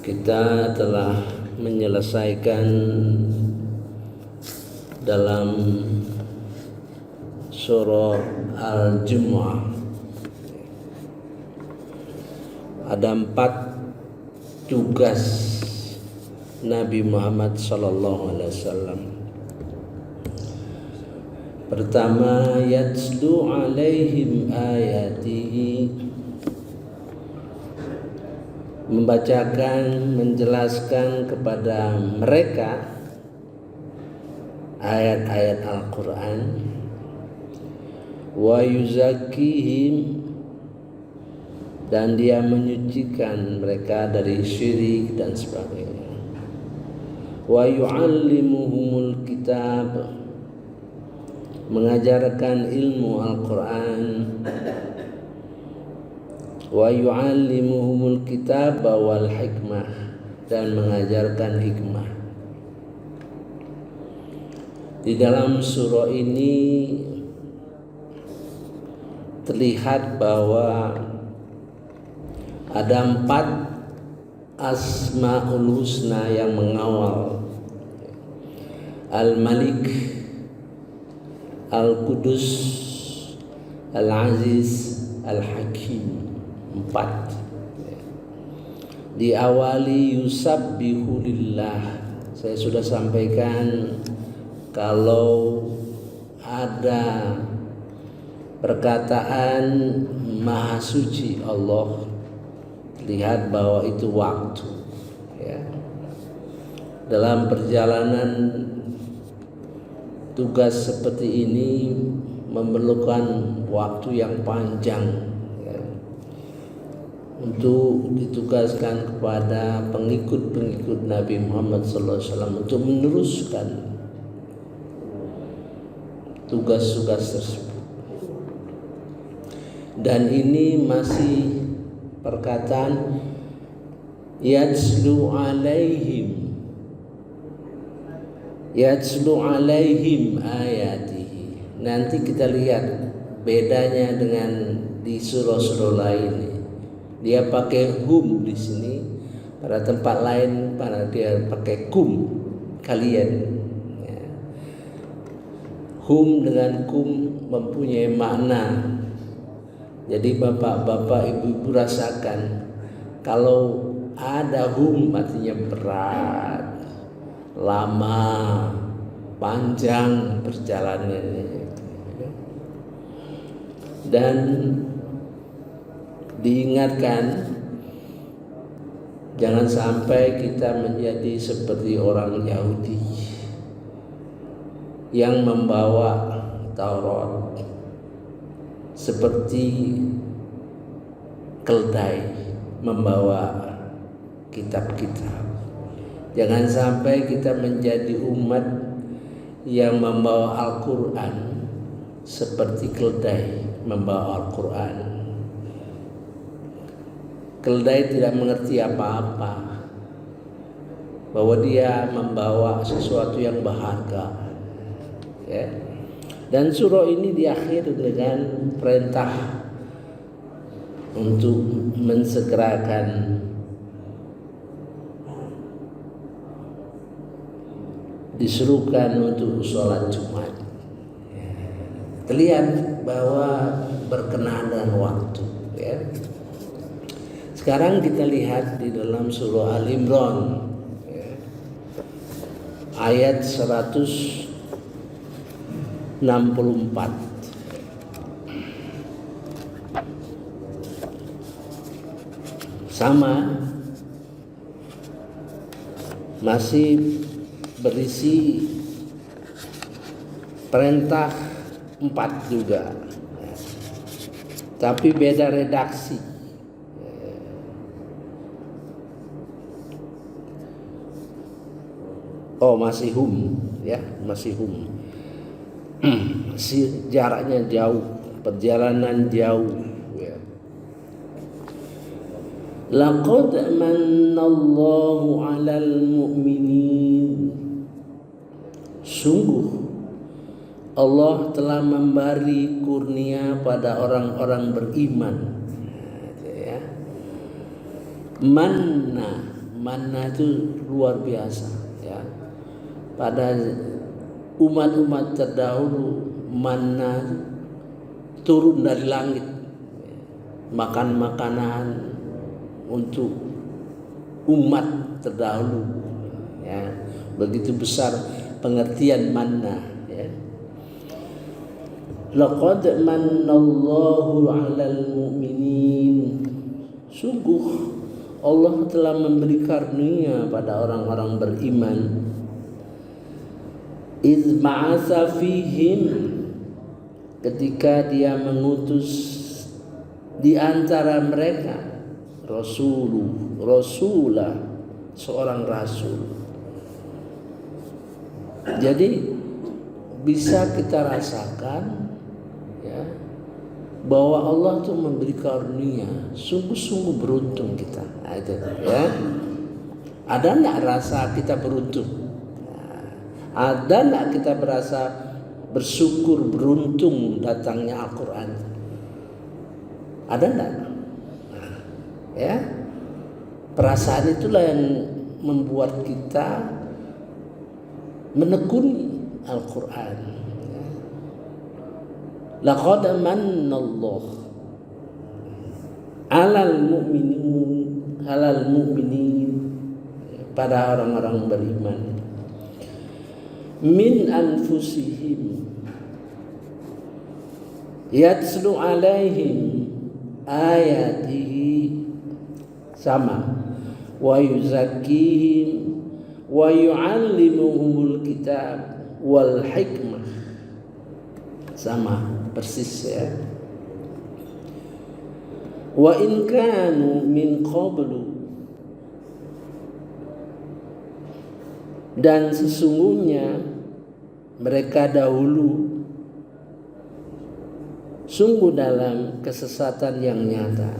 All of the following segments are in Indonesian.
Kita telah menyelesaikan dalam surah Al-Jumu'ah ada 4 tugas Nabi Muhammad SAW. Pertama, yatslu alaihim ayatihi, membacakan, menjelaskan kepada mereka ayat-ayat Al-Quran. Wa yuzakkihim, dan dia menyucikan mereka dari syirik dan sebagainya. Wa yu'allimuhumul kitab, mengajarkan ilmu Al-Quran. Wa yu'allimuhumul kitab wal hikmah, dan mengajarkan hikmah. Di dalam surah ini terlihat bahwa ada 4 Asmaul Husna yang mengawal: Al-Malik, Al-Qudus, Al-Aziz, Al-Hakim. 4 diawali yusabbihu lillah. Saya sudah sampaikan kalau ada perkataan Maha Suci Allah, lihat bahwa itu waktu, ya. Dalam perjalanan tugas seperti ini memerlukan waktu yang panjang, ya, untuk ditugaskan kepada pengikut-pengikut Nabi Muhammad SAW untuk meneruskan tugas-tugas tersebut. Dan ini masih perkataan yatslu alaihim ayatihi. Nanti kita lihat bedanya dengan di surah-surah lain. Dia pakai hum di sini, pada tempat lain pada dia pakai kum, kalian. Ya. Hum dengan kum mempunyai makna. Jadi bapak-bapak, ibu-ibu rasakan kalau ada hum artinya berat, lama, panjang perjalanannya. Dan diingatkan jangan sampai kita menjadi seperti orang Yahudi yang membawa Taurat seperti keldai membawa kitab-kitab. Jangan sampai kita menjadi umat yang membawa Al-Quran seperti keldai membawa Al-Quran. Keldai tidak mengerti apa-apa, bahwa dia membawa sesuatu yang berharga, ya. Dan surah ini diakhiri dengan perintah untuk mensegerakan disuruhkan untuk sholat Jumat. Terlihat bahwa berkenaan dengan waktu, ya. Sekarang kita lihat di dalam surah Al-Imran, ya, ayat 164. Sama, masih berisi perintah 4 juga, tapi beda redaksi. Oh, masih hum, ya, masih hum. Jaraknya jauh, perjalanan jauh, ya. Laqad manallahu 'alal mu'minin, sungguh Allah telah memberi kurnia pada orang-orang beriman, ya. Manna, Manna itu luar biasa ya. Pada umat-umat terdahulu manna turun dari langit, makan makanan untuk umat terdahulu ya. Begitu besar pengertian manna ya. Laqad mannallahu 'alal mu'minin. Sungguh Allah telah memberi karunia pada orang-orang beriman. Idz ba'atsa fihim, ketika Dia mengutus di antara mereka rasulah, seorang rasul. Jadi bisa kita rasakan ya, bahwa Allah tuh memberi karunia, sungguh-sungguh beruntung kita. Nah, itu ya. Ada enggak rasa kita beruntung? Nah, ada enggak kita berasa bersyukur, beruntung datangnya Al-Quran? Ada enggak? Nah, ya. Perasaan itulah yang membuat kita menekuni Al-Quran. Laqad mannallahu 'alal mu'minin pada orang-orang beriman. Min anfusihim yatslu 'alaihim ayatihi, sama, wa yuzakkihim wa yu'allimuhumul kitab wal hikmah, sama persis ya. Wa in kanu min qablu, dan sesungguhnya mereka dahulu sungguh dalam kesesatan yang nyata.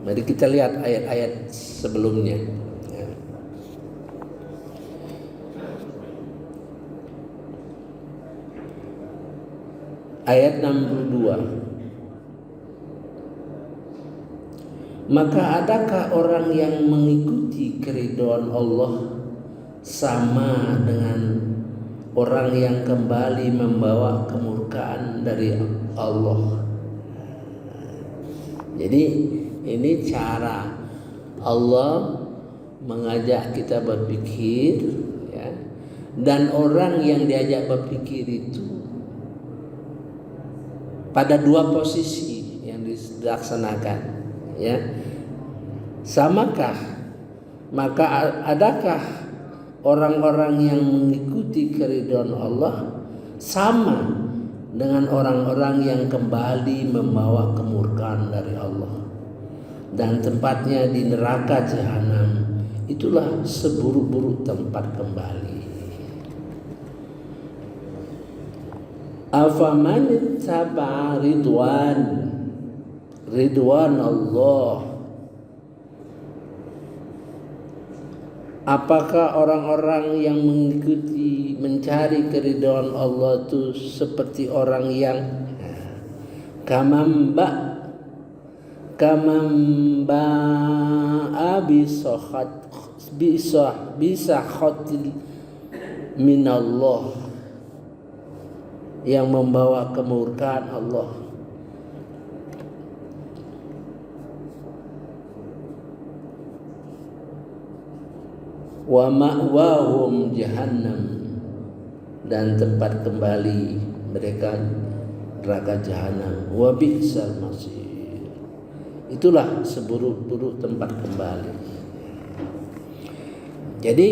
Mari kita lihat ayat-ayat sebelumnya. Ayat 62. Maka adakah orang yang mengikuti keridhaan Allah sama dengan orang yang kembali membawa kemurkaan dari Allah? Jadi ini cara Allah mengajak kita berpikir ya. Dan orang yang diajak berpikir itu pada dua posisi yang dilaksanakan ya. Samakah, maka adakah orang-orang yang mengikuti keridhaan Allah sama dengan orang-orang yang kembali membawa kemurkaan dari Allah dan tempatnya di neraka jahanam? Itulah seburuk-buruk tempat kembali. Afaman ittaba'a ridwan Allah, apakah orang-orang yang mengikuti mencari keridhaan Allah itu seperti orang yang kamamba bisa khotil minallah, yang membawa kemurkaan Allah. Wa ma'wahum jahannam, dan tempat kembali mereka neraka jahanam. Wa bi'sal masir, itulah seburuk-buruk tempat kembali. Jadi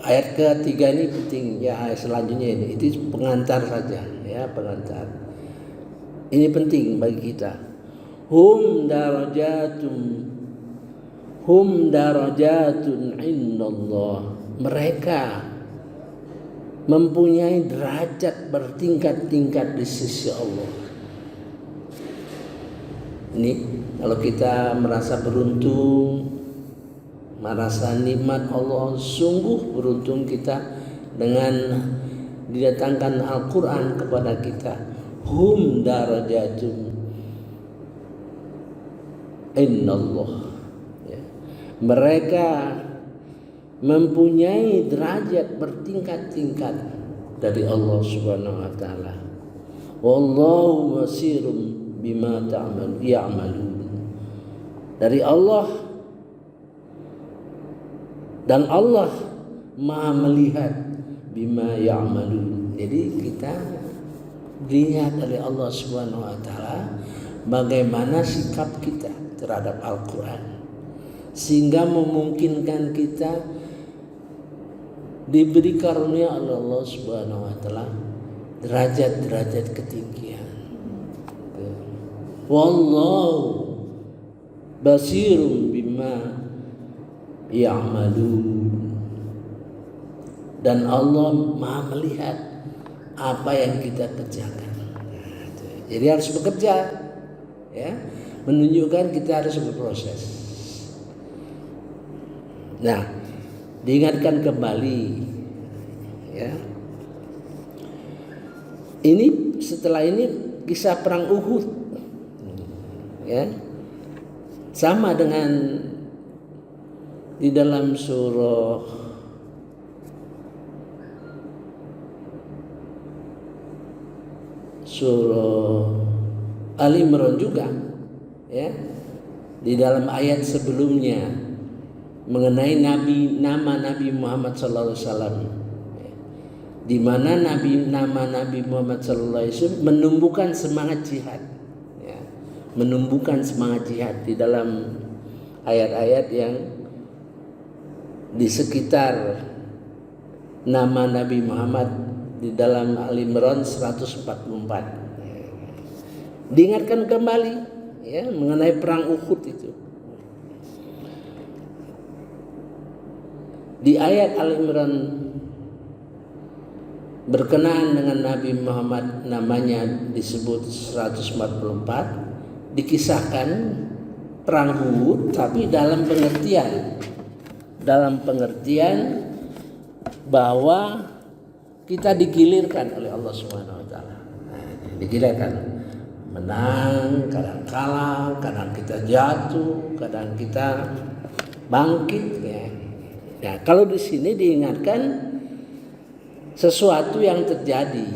ayat ketiga ini penting ya. Ayat selanjutnya ini itu pengantar saja ya, pengantar. Ini penting bagi kita. Hum darajatun indallah, mereka mempunyai derajat bertingkat-tingkat di sisi Allah. Ini kalau kita merasa beruntung, merasa nikmat Allah, sungguh beruntung kita dengan didatangkan Al-Quran kepada kita. Hum darajatun, Innallah, ya. Mereka mempunyai derajat bertingkat-tingkat dari Allah Subhanahu wa taala. Wallahu basirum bima ya'malun. Dari Allah, dan Allah Maha melihat bima ya'malun. Jadi kita dilihat oleh Allah Subhanahu wa taala bagaimana sikap kita terhadap Al-Qur'an, sehingga memungkinkan kita diberi karunia oleh Allah Subhanahu wa taala derajat-derajat ketinggian. Wallahu basirum bima ya'malun. Dan Allah Maha melihat apa yang kita kerjakan. Jadi harus bekerja, ya, menunjukkan kita harus berproses. Nah, diingatkan kembali, ya. Ini setelah ini kisah perang Uhud, ya, sama dengan di dalam surah Al-Imran juga, ya, di dalam ayat sebelumnya mengenai nama Nabi Muhammad SAW, di mana nama Nabi Muhammad SAW menumbuhkan semangat jihad, ya, menumbuhkan semangat jihad di dalam ayat-ayat yang di sekitar nama Nabi Muhammad di dalam Al-Imran 144. Diingatkan kembali, ya, mengenai perang Uhud itu. Di ayat Al-Imran berkenaan dengan Nabi Muhammad, namanya disebut 144, dikisahkan perang Uhud, tapi dalam pengertian bahwa kita digilirkan oleh Allah Subhanahu wa taala. Digilirkan, menang, kadang kalah, kadang kita jatuh, kadang kita bangkit, ya. Nah, kalau di sini diingatkan sesuatu yang terjadi,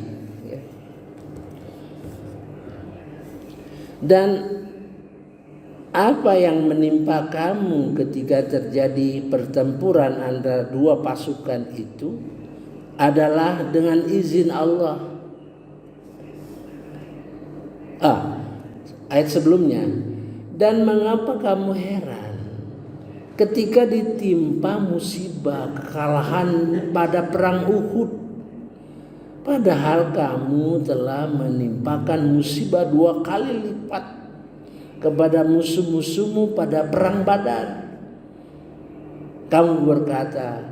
ya. Dan apa yang menimpa kamu ketika terjadi pertempuran antara dua pasukan itu adalah dengan izin Allah. Ayat sebelumnya, dan mengapa kamu heran ketika ditimpa musibah kekalahan pada perang Uhud, padahal kamu telah menimpakan musibah 2 kali lipat kepada musuh-musuhmu pada perang Badar. Kamu berkata,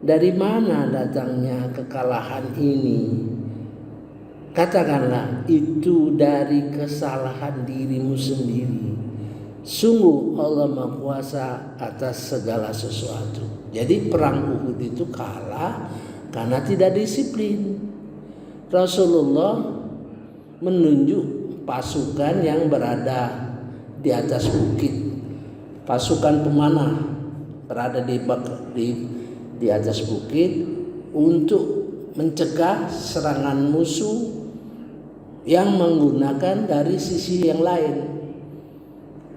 dari mana datangnya kekalahan ini? Katakanlah, itu dari kesalahan dirimu sendiri. Sungguh Allah Maha Kuasa atas segala sesuatu. Jadi perang Uhud itu kalah karena tidak disiplin. Rasulullah menunjuk pasukan yang berada di atas bukit, pasukan pemanah berada di atas bukit untuk mencegah serangan musuh yang menggunakan dari sisi yang lain.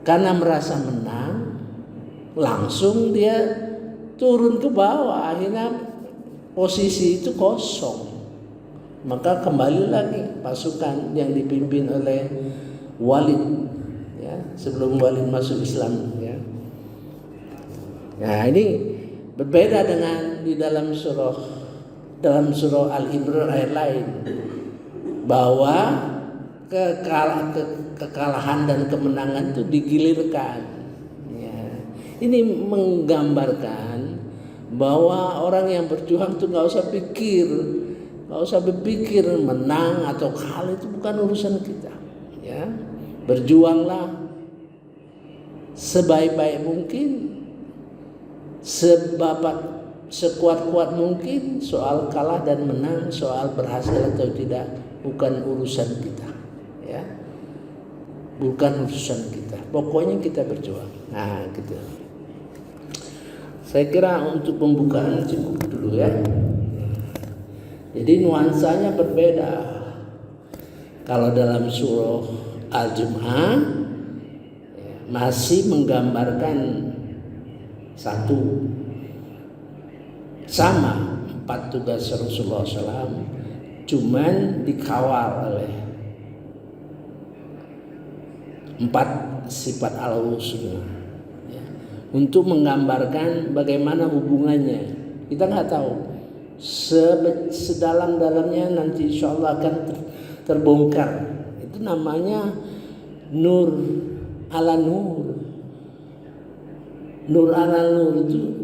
Karena merasa menang, langsung dia turun ke bawah, akhirnya posisi itu kosong. Maka kembali lagi pasukan yang dipimpin oleh Walid, ya, sebelum Walid masuk Islam, ya. Nah, ini berbeda dengan di dalam surah Al-Imran ayat lain, bahwa kekalahan dan kemenangan itu digilirkan, ya. Ini menggambarkan bahwa orang yang berjuang itu nggak usah berpikir menang atau kalah, itu bukan urusan kita, ya. Berjuanglah sebaik-baik mungkin, sekuat-kuat mungkin. Soal kalah dan menang, soal berhasil atau tidak, bukan urusan kita, ya, bukan urusan kita. pokoknya kita berjuang. Nah gitu. Saya kira untuk pembukaan cukup dulu ya. Jadi nuansanya berbeda. Kalau dalam surah Al-Jumu'ah masih menggambarkan satu sama 4 tugas Rasulullah SAW, cuman dikawal oleh 4 sifat al-husna ya, untuk menggambarkan bagaimana hubungannya. Kita nggak tahu sedalam-dalamnya, nanti insya Allah akan terbongkar. Itu namanya nur ala nur. Nur ala nur itu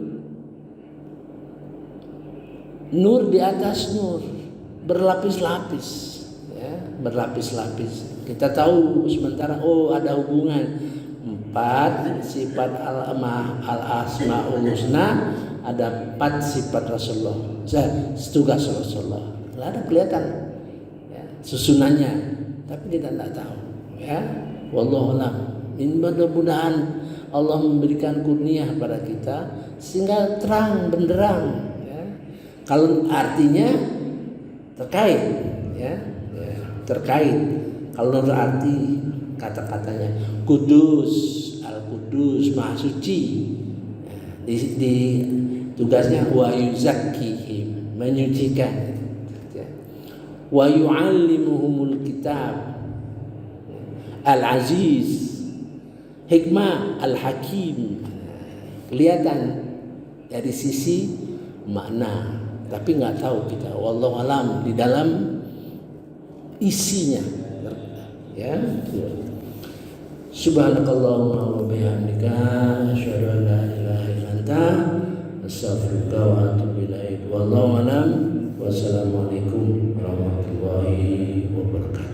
nur di atas nur, berlapis-lapis ya, berlapis-lapis. Kita tahu sementara ada hubungan 4 sifat al-asmaul husna, ada 4 sifat Rasulullah, tugas Rasulullah. Nggak ada kelihatan ya, susunannya, tapi kita tidak tahu ya. Wallahu a'lam. Mudah-mudahan Allah memberikan kurnia pada kita sehingga terang benderang. Kalau artinya terkait ya, terkait. Kalau arti kata-katanya Kudus, Al-Qudus, Maha Suci. Di tugasnya wa yuzakkihim, menyucikan. Wa yu'allimuhumul kitab Al-Aziz, hikmah, Al-Hakim. Kelihatan dari sisi makna, tapi nggak tahu kita. Wallahu alam di dalam isinya ya. Subhanakallahumma wa bihamdika asyhadu an la ilaha illa anta astaghfiruka wa atubu ilaik. Wallahu alam. Wassalamualaikum warahmatullahi wabarakatuh.